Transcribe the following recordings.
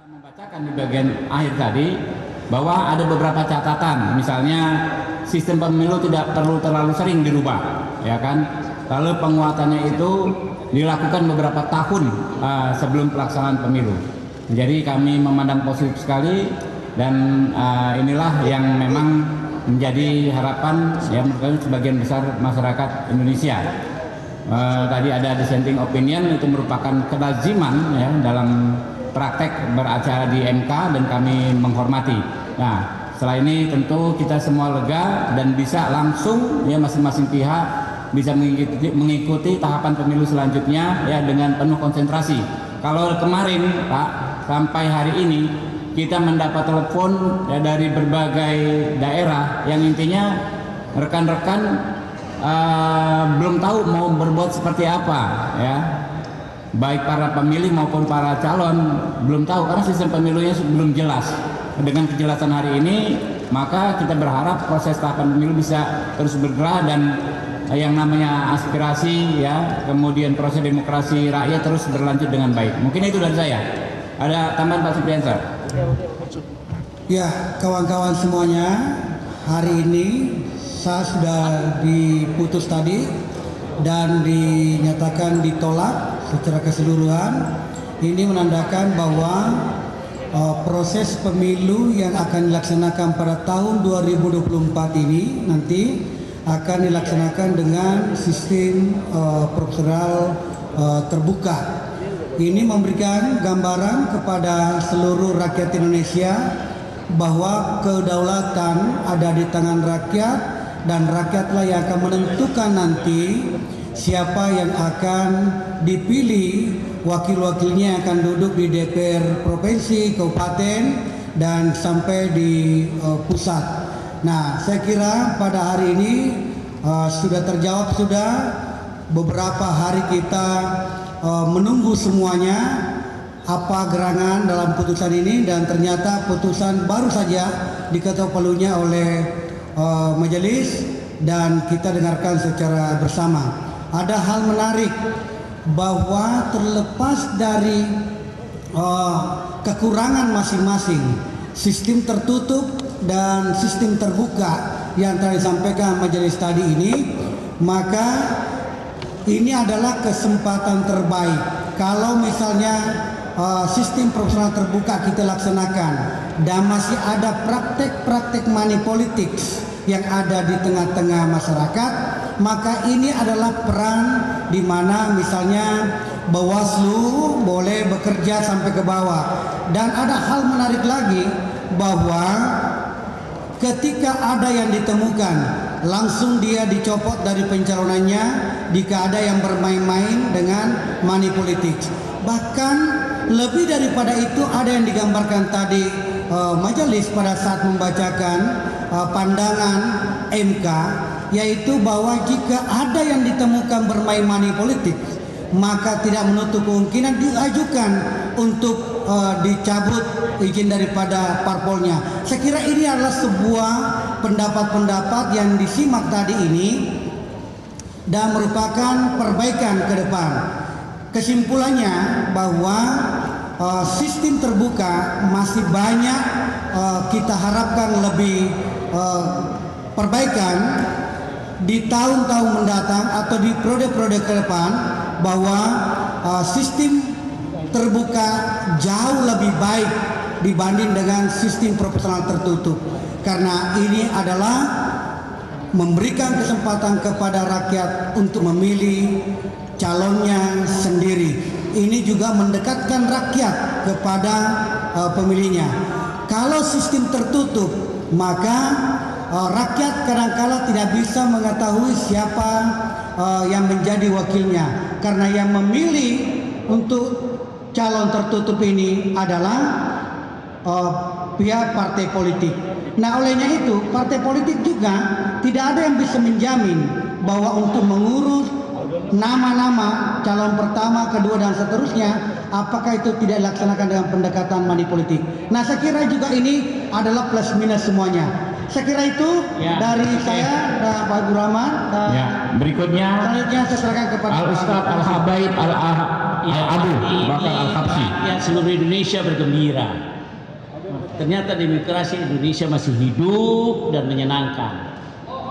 Membacakan di bagian akhir tadi bahwa ada beberapa catatan, misalnya sistem pemilu tidak perlu terlalu sering dirubah, ya kan? Lalu penguatannya itu dilakukan beberapa tahun sebelum pelaksanaan pemilu. Jadi kami memandang positif sekali dan inilah yang memang menjadi harapan yang sebagian besar masyarakat Indonesia. Tadi ada dissenting opinion, itu merupakan kelaziman ya dalam praktek beracara di MK dan kami menghormati. Nah, setelah ini tentu kita semua lega dan bisa langsung ya masing-masing pihak bisa mengikuti tahapan pemilu selanjutnya ya dengan penuh konsentrasi. Kalau kemarin Pak sampai hari ini kita mendapat telepon ya dari berbagai daerah yang intinya rekan-rekan belum tahu mau berbuat seperti apa ya. Baik para pemilih maupun para calon belum tahu karena sistem pemilunya belum jelas. Dengan kejelasan hari ini maka kita berharap proses tahapan pemilu bisa terus bergerak dan yang namanya aspirasi ya kemudian proses demokrasi rakyat terus berlanjut dengan baik. Mungkin itu dari saya. Ada tambahan Pak Supriyansa? Ya, kawan-kawan semuanya, hari ini saya sudah diputus tadi dan dinyatakan ditolak secara keseluruhan. Ini menandakan bahwa proses pemilu yang akan dilaksanakan pada tahun 2024 ini nanti akan dilaksanakan dengan sistem proporsional terbuka. Ini memberikan gambaran kepada seluruh rakyat Indonesia bahwa kedaulatan ada di tangan rakyat dan rakyatlah yang akan menentukan nanti siapa yang akan dipilih, wakil-wakilnya akan duduk di DPR provinsi, kabupaten, dan sampai di pusat. Nah, saya kira pada hari ini sudah terjawab sudah. Beberapa hari kita menunggu semuanya apa gerangan dalam putusan ini dan ternyata putusan baru saja diketok palunya oleh majelis dan kita dengarkan secara bersama. Ada hal menarik bahwa terlepas dari kekurangan masing-masing, sistem tertutup dan sistem terbuka yang telah disampaikan majelis tadi ini, maka ini adalah kesempatan terbaik. Kalau misalnya sistem proporsional terbuka kita laksanakan dan masih ada praktek-praktek money politics yang ada di tengah-tengah masyarakat, maka ini adalah peran di mana misalnya Bawaslu boleh bekerja sampai ke bawah. Dan ada hal menarik lagi bahwa ketika ada yang ditemukan langsung dia dicopot dari pencalonannya jika ada yang bermain-main dengan money politics. Bahkan lebih daripada itu ada yang digambarkan tadi majelis pada saat membacakan pandangan MK, yaitu bahwa jika ada yang ditemukan bermain money politik maka tidak menutup kemungkinan diajukan untuk dicabut izin daripada parpolnya. Saya kira ini adalah sebuah pendapat-pendapat yang disimak tadi ini dan merupakan perbaikan ke depan. Kesimpulannya bahwa sistem terbuka masih banyak kita harapkan lebih perbaikan di tahun-tahun mendatang atau di periode-periode ke depan, bahwa sistem terbuka jauh lebih baik dibanding dengan sistem proporsional tertutup, karena ini adalah memberikan kesempatan kepada rakyat untuk memilih calonnya sendiri. Ini juga mendekatkan rakyat kepada pemilihnya. Kalau sistem tertutup, maka rakyat kadang-kala tidak bisa mengetahui siapa yang menjadi wakilnya, karena yang memilih untuk calon tertutup ini adalah pihak partai politik. Nah, olehnya itu partai politik juga tidak ada yang bisa menjamin bahwa untuk mengurus nama-nama calon pertama, kedua dan seterusnya, apakah itu tidak dilaksanakan dengan pendekatan money politik. Nah, saya kira juga ini adalah plus minus semuanya. Saya kira itu ya, dari saya dan Pak Guru Rahman. Ya, berikutnya selanjutnya saya serahkan kepada Al Ustadz Al Habaib Al Abu Bakar Al-Habsyi. Rakyat seluruh Indonesia bergembira. Ternyata demokrasi Indonesia masih hidup dan menyenangkan.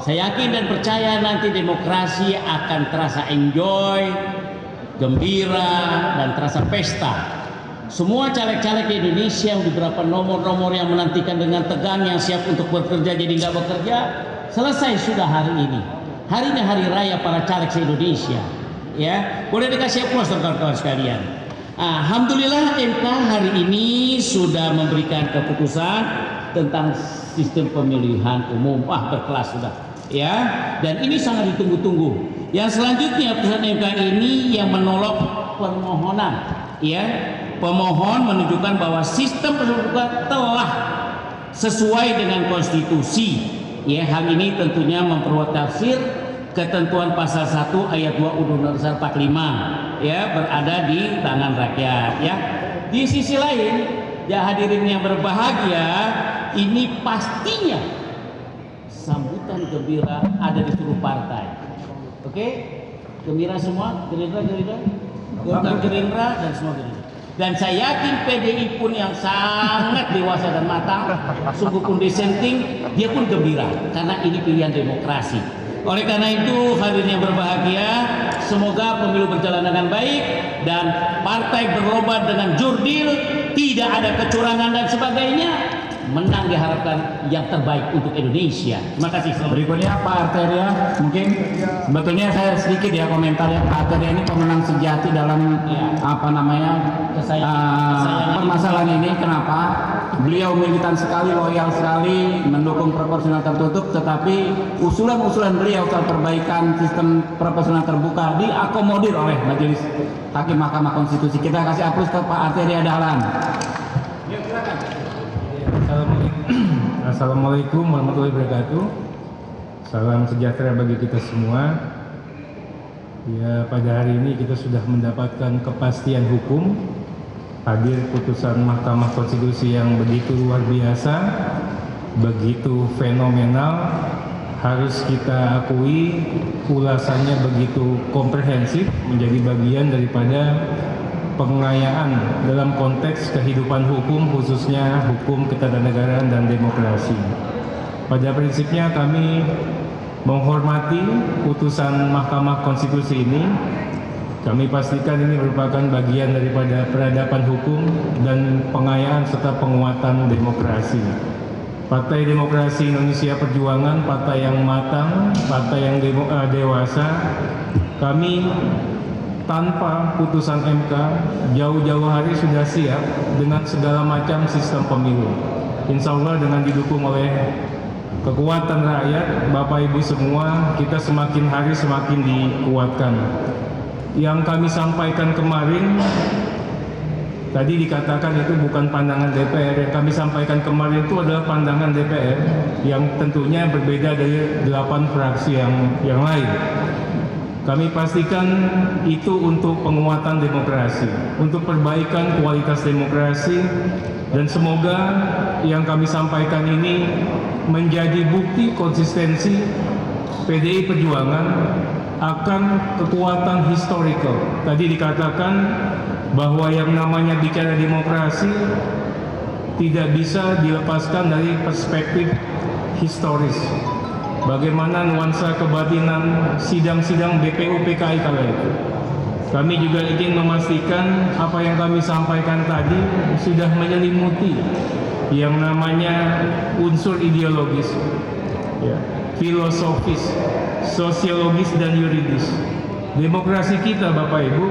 Saya yakin dan percaya nanti demokrasi akan terasa enjoy, gembira, dan terasa pesta. Semua caleg-caleg di Indonesia yang beberapa nomor-nomor yang menantikan dengan tegang yang siap untuk bekerja jadi nggak bekerja, selesai sudah hari ini. Hari ini hari raya para caleg se-Indonesia. Ya, boleh dikasih aplaus kawan-kawan sekalian. Alhamdulillah MK hari ini sudah memberikan keputusan tentang sistem pemilihan umum. Berkelas sudah. Ya, dan ini sangat ditunggu-tunggu. Yang selanjutnya putusan MK ini yang menolak permohonan. Ya, pemohon menunjukkan bahwa sistem pemilihan telah sesuai dengan konstitusi. Ya, hal ini tentunya memperkuat tafsir ketentuan pasal 1 ayat 2 Undang-Undang Dasar 45 ya berada di tangan rakyat ya. Di sisi lain, ya hadirin yang berbahagia, ini pastinya sambutan gembira ada di seluruh partai. Oke? Gembira semua, Gerindra, Golkar, Gerindra dan semua Gerindra. Dan saya yakin PDI pun yang sangat dewasa dan matang, sungguh pun dissenting, dia pun gembira karena ini pilihan demokrasi. Oleh karena itu hadirin yang berbahagia, semoga pemilu berjalan dengan baik dan partai berlomba dengan jurdil, tidak ada kecurangan dan sebagainya. Menang diharapkan yang terbaik untuk Indonesia. Terima kasih. Berikutnya Pak Arteria, mungkin sebetulnya saya sedikit ya komentar ya. Pak Arteria ini pemenang sejati dalam permasalahan ini. Kenapa? Beliau militan sekali, loyal sekali, mendukung proporsional tertutup, tetapi usulan-usulan beliau soal perbaikan sistem proporsional terbuka diakomodir oleh Majelis Hakim Mahkamah Konstitusi. Kita kasih aplaus ke Pak Arteria Dahlan. Assalamualaikum warahmatullahi wabarakatuh. Salam sejahtera bagi kita semua. Ya, pada hari ini kita sudah mendapatkan kepastian hukum. Hadir putusan Mahkamah Konstitusi yang begitu luar biasa, begitu fenomenal. Harus kita akui ulasannya begitu komprehensif, menjadi bagian daripada pengayaan dalam konteks kehidupan hukum, khususnya hukum ketatanegaraan dan demokrasi. Pada prinsipnya kami menghormati putusan Mahkamah Konstitusi ini. Kami pastikan ini merupakan bagian daripada peradaban hukum dan pengayaan serta penguatan demokrasi. Partai Demokrasi Indonesia Perjuangan, partai yang matang, partai yang dewasa. Kami tanpa putusan MK jauh-jauh hari sudah siap dengan segala macam sistem pemilu. Insya Allah dengan didukung oleh kekuatan rakyat, Bapak Ibu semua, kita semakin hari semakin dikuatkan. Yang kami sampaikan kemarin, tadi dikatakan itu bukan pandangan DPR. Yang kami sampaikan kemarin itu adalah pandangan DPR yang tentunya berbeda dari 8 fraksi yang lain. Kami pastikan itu untuk penguatan demokrasi, untuk perbaikan kualitas demokrasi, dan semoga yang kami sampaikan ini menjadi bukti konsistensi PDI Perjuangan akan kekuatan historical. Tadi dikatakan bahwa yang namanya bicara demokrasi tidak bisa dilepaskan dari perspektif historis. Bagaimana nuansa kebatinan sidang-sidang BPU PKI kala itu. Kami juga ingin memastikan apa yang kami sampaikan tadi sudah menyelimuti yang namanya unsur ideologis, ya, filosofis, sosiologis dan yuridis. Demokrasi kita, Bapak Ibu,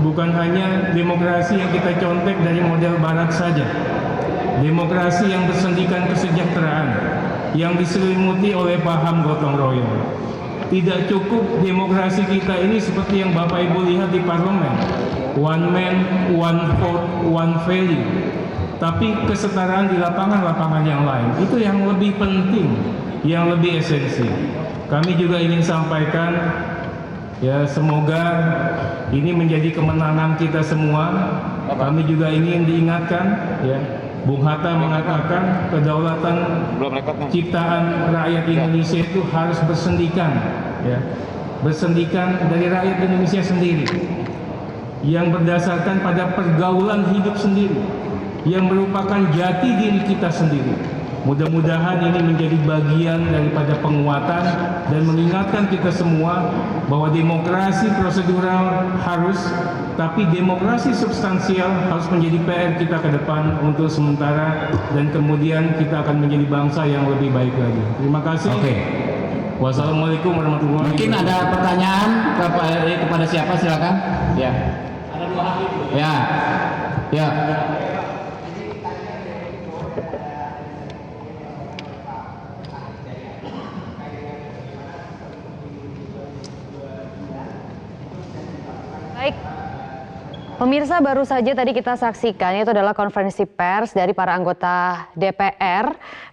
bukan hanya demokrasi yang kita contek dari model barat saja. Demokrasi yang bersendikan kesejahteraan, yang diselimuti oleh paham gotong royong. Tidak cukup demokrasi kita ini seperti yang Bapak Ibu lihat di parlemen, one man, one vote, one value. Tapi kesetaraan di lapangan-lapangan yang lain, itu yang lebih penting, yang lebih esensi. Kami juga ingin sampaikan, ya, semoga ini menjadi kemenangan kita semua. Kami juga ingin diingatkan, ya, Bung Hatta mengatakan kedaulatan ciptaan rakyat Indonesia itu harus bersendikan, ya, bersendikan dari rakyat Indonesia sendiri. yang berdasarkan pada pergaulan hidup sendiri, yang merupakan jati diri kita sendiri. Mudah-mudahan ini menjadi bagian daripada penguatan dan mengingatkan kita semua bahwa demokrasi prosedural harus, tapi demokrasi substansial harus menjadi PR kita ke depan untuk sementara, dan kemudian kita akan menjadi bangsa yang lebih baik lagi. Terima kasih. Oke. Wassalamualaikum warahmatullahi wabarakatuh. Mungkin ada pertanyaan kepada siapa, silakan. Ya. Ada 2 hal itu. Ya. Ya. Baik, pemirsa, baru saja tadi kita saksikan itu adalah konferensi pers dari para anggota DPR